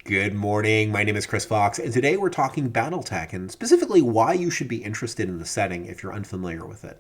Good morning, my name is Chris Fox, and today we're talking Battletech, and specifically why you should be interested in the setting if you're unfamiliar with it.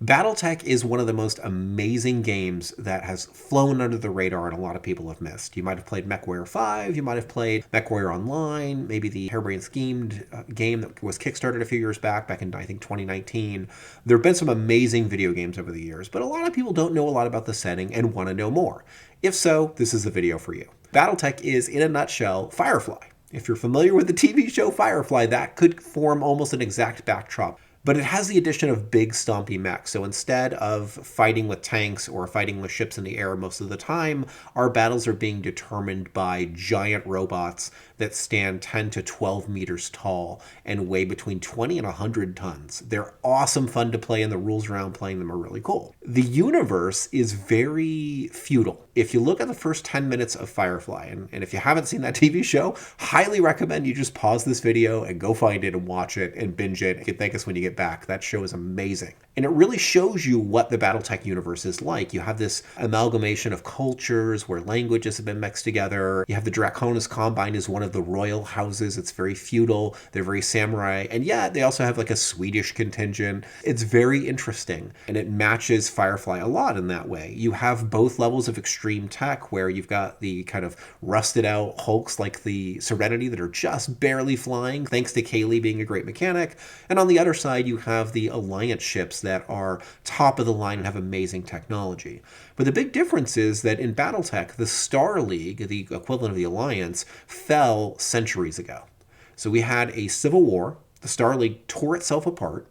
Battletech is one of the most amazing games that has flown under the radar and a lot of people have missed. You might have played MechWarrior 5, you might have played MechWarrior Online, maybe the harebrained schemed game that was kickstarted a few years back in, I think, 2019. There have been some amazing video games over the years, but a lot of people don't know a lot about the setting and want to know more. If so, this is the video for you. Battletech is, in a nutshell, Firefly. If you're familiar with the TV show Firefly, that could form almost an exact backdrop. But it has the addition of big stompy mechs. So instead of fighting with tanks or fighting with ships in the air most of the time, our battles are being determined by giant robots that stand 10 to 12 meters tall and weigh between 20 and 100 tons. They're awesome fun to play, and the rules around playing them are really cool. The universe is very feudal. If you look at the first 10 minutes of Firefly, and if you haven't seen that TV show, highly recommend you just pause this video and go find it and watch it and binge it. You can thank us when you get back. That show is amazing. And it really shows you what the Battletech universe is like. You have this amalgamation of cultures where languages have been mixed together. You have the Draconis Combine as one of the royal houses. It's very feudal. They're very samurai. And yet they also have like a Swedish contingent. It's very interesting. And it matches Firefly a lot in that way. You have both levels of extreme tech where you've got the kind of rusted out hulks like the Serenity that are just barely flying, thanks to Kaylee being a great mechanic. And on the other side, you have the Alliance ships that are top of the line and have amazing technology. But the big difference is that in Battletech, the Star League, the equivalent of the Alliance, fell centuries ago. So we had a civil war, the Star League tore itself apart,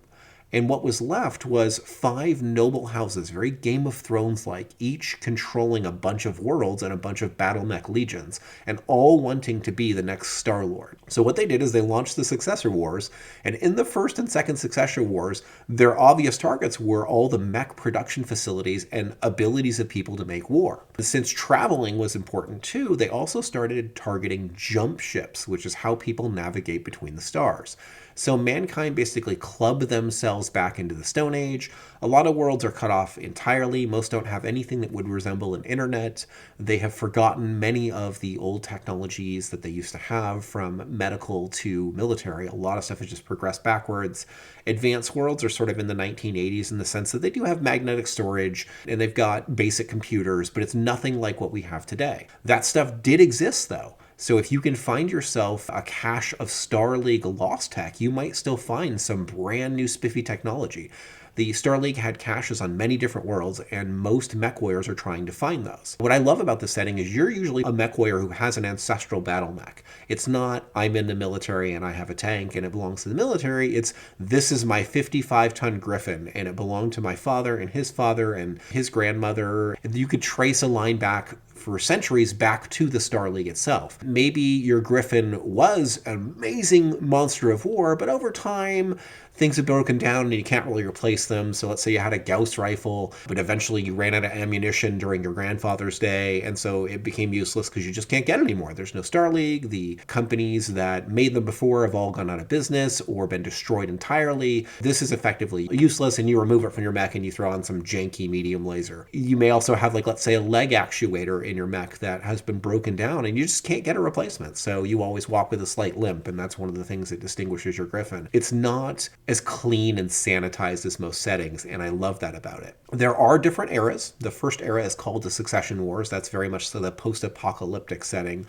and what was left was 5 noble houses, very Game of Thrones-like, each controlling a bunch of worlds and a bunch of battle mech legions, and all wanting to be the next Star-Lord. So what they did is they launched the Successor Wars, and in the first and second Successor Wars, their obvious targets were all the mech production facilities and abilities of people to make war. Since traveling was important too, they also started targeting jump ships, which is how people navigate between the stars. So mankind basically clubbed themselves back into the Stone Age. A lot of worlds are cut off entirely. Most don't have anything that would resemble an internet. They have forgotten many of the old technologies that they used to have, from medical to military. A lot of stuff has just progressed backwards. Advanced worlds are sort of in the 1980s in the sense that they do have magnetic storage and they've got basic computers, but it's nothing like what we have today. That stuff did exist though. So if you can find yourself a cache of Star League lost tech, you might still find some brand new spiffy technology. The Star League had caches on many different worlds, and most MechWarriors are trying to find those. What I love about this setting is you're usually a MechWarrior who has an ancestral battle mech. It's not, I'm in the military and I have a tank and it belongs to the military. It's, this is my 55-ton Griffin and it belonged to my father and his grandmother. You could trace a line back for centuries back to the Star League itself. Maybe your Griffin was an amazing monster of war, but over time, things have broken down and you can't really replace them. So let's say you had a Gauss rifle, but eventually you ran out of ammunition during your grandfather's day, and so it became useless because you just can't get it anymore. There's no Star League. The companies that made them before have all gone out of business or been destroyed entirely. This is effectively useless, and you remove it from your mech and you throw on some janky medium laser. You may also have, like, let's say, a leg actuator in your mech that has been broken down and you just can't get a replacement. So you always walk with a slight limp, and that's one of the things that distinguishes your Griffin. It's not as clean and sanitized as most settings, and I love that about it. There are different eras. The first era is called the Succession Wars. That's very much so the post-apocalyptic setting.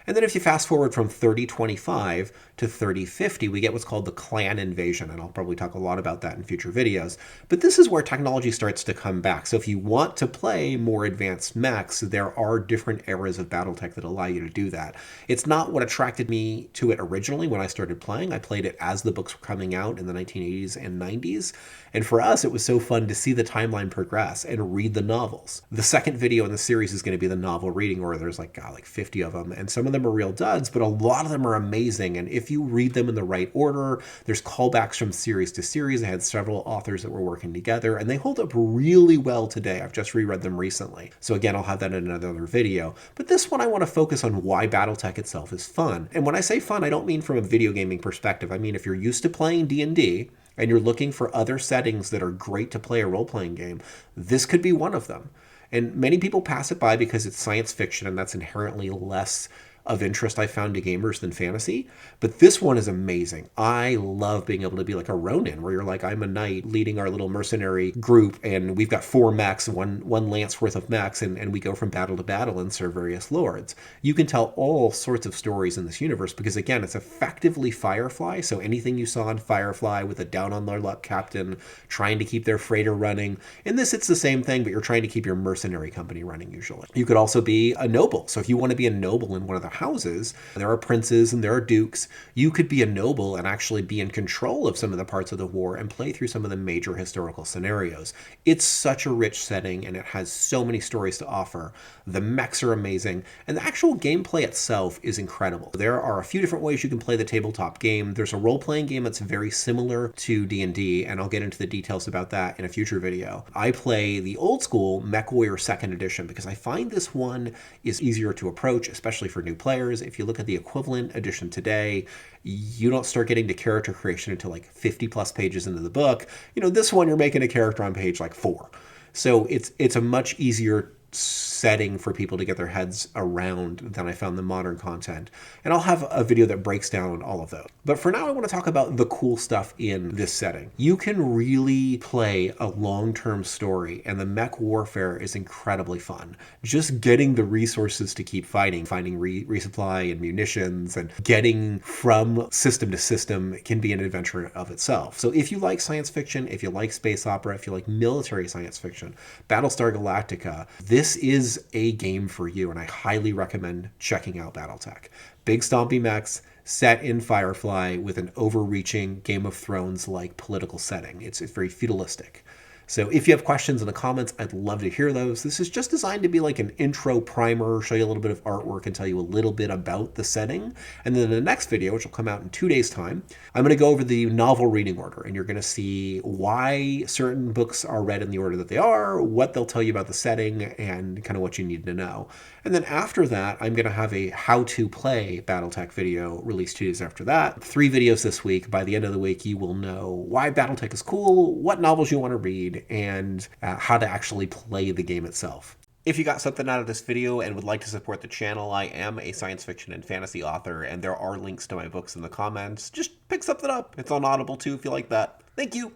And then if you fast forward from 3025 to 3050, we get what's called the clan invasion, and I'll probably talk a lot about that in future videos. But this is where technology starts to come back. So if you want to play more advanced mechs, there are different eras of Battletech that allow you to do that. It's not what attracted me to it originally when I started playing. I played it as the books were coming out in the 1980s and 90s. And for us, it was so fun to see the timeline progress and read the novels. The second video in the series is going to be the novel reading order. There's like 50 of them, and some of them are real duds, but a lot of them are amazing. And if you read them in the right order, there's callbacks from series to series. I had several authors that were working together, and they hold up really well today. I've just reread them recently. So again, I'll have that in another video. But this one, I want to focus on why Battletech itself is fun. And when I say fun, I don't mean from a video gaming perspective. I mean, if you're used to playing D&D, and you're looking for other settings that are great to play a role-playing game, this could be one of them. And many people pass it by because it's science fiction, and that's inherently less of interest I found to gamers than fantasy, but this one is amazing. I love being able to be like a Ronin, where you're like, I'm a knight leading our little mercenary group, and we've got 4 mechs, one lance worth of mechs, and we go from battle to battle and serve various lords. You can tell all sorts of stories in this universe because, again, it's effectively Firefly, so anything you saw in Firefly with a down on their luck captain trying to keep their freighter running, in this it's the same thing, but you're trying to keep your mercenary company running usually. You could also be a noble, so if you want to be a noble in one of the houses, there are princes and there are dukes, you could be a noble and actually be in control of some of the parts of the war and play through some of the major historical scenarios. It's such a rich setting and it has so many stories to offer. The mechs are amazing, and the actual gameplay itself is incredible. There are a few different ways you can play the tabletop game. There's a role-playing game that's very similar to D&D, and I'll get into the details about that in a future video. I play the old school MechWarrior 2nd Edition because I find this one is easier to approach, especially for new players. If you look at the equivalent edition today, you don't start getting to character creation until like 50 plus pages into the book. You know, this one you're making a character on page like 4. So it's a much easier setting for people to get their heads around than I found the modern content. And I'll have a video that breaks down all of those. But for now, I want to talk about the cool stuff in this setting. You can really play a long-term story, and the mech warfare is incredibly fun. Just getting the resources to keep fighting, finding resupply and munitions, and getting from system to system can be an adventure of itself. So if you like science fiction, if you like space opera, if you like military science fiction, Battlestar Galactica, this is a game for you, and I highly recommend checking out Battletech. Big stompy mechs set in Firefly with an overreaching Game of Thrones-like political setting. It's very feudalistic. So if you have questions in the comments, I'd love to hear those. This is just designed to be like an intro primer, show you a little bit of artwork and tell you a little bit about the setting. And then in the next video, which will come out in 2 days' time, I'm going to go over the novel reading order, and you're going to see why certain books are read in the order that they are, what they'll tell you about the setting, and kind of what you need to know. And then after that, I'm going to have a how-to play Battletech video released 2 days after that. 3 videos this week. By the end of the week, you will know why Battletech is cool, what novels you want to read, and how to actually play the game itself. If you got something out of this video and would like to support the channel, I am a science fiction and fantasy author, and there are links to my books in the comments. Just pick something up. It's on Audible too if you like that. Thank you.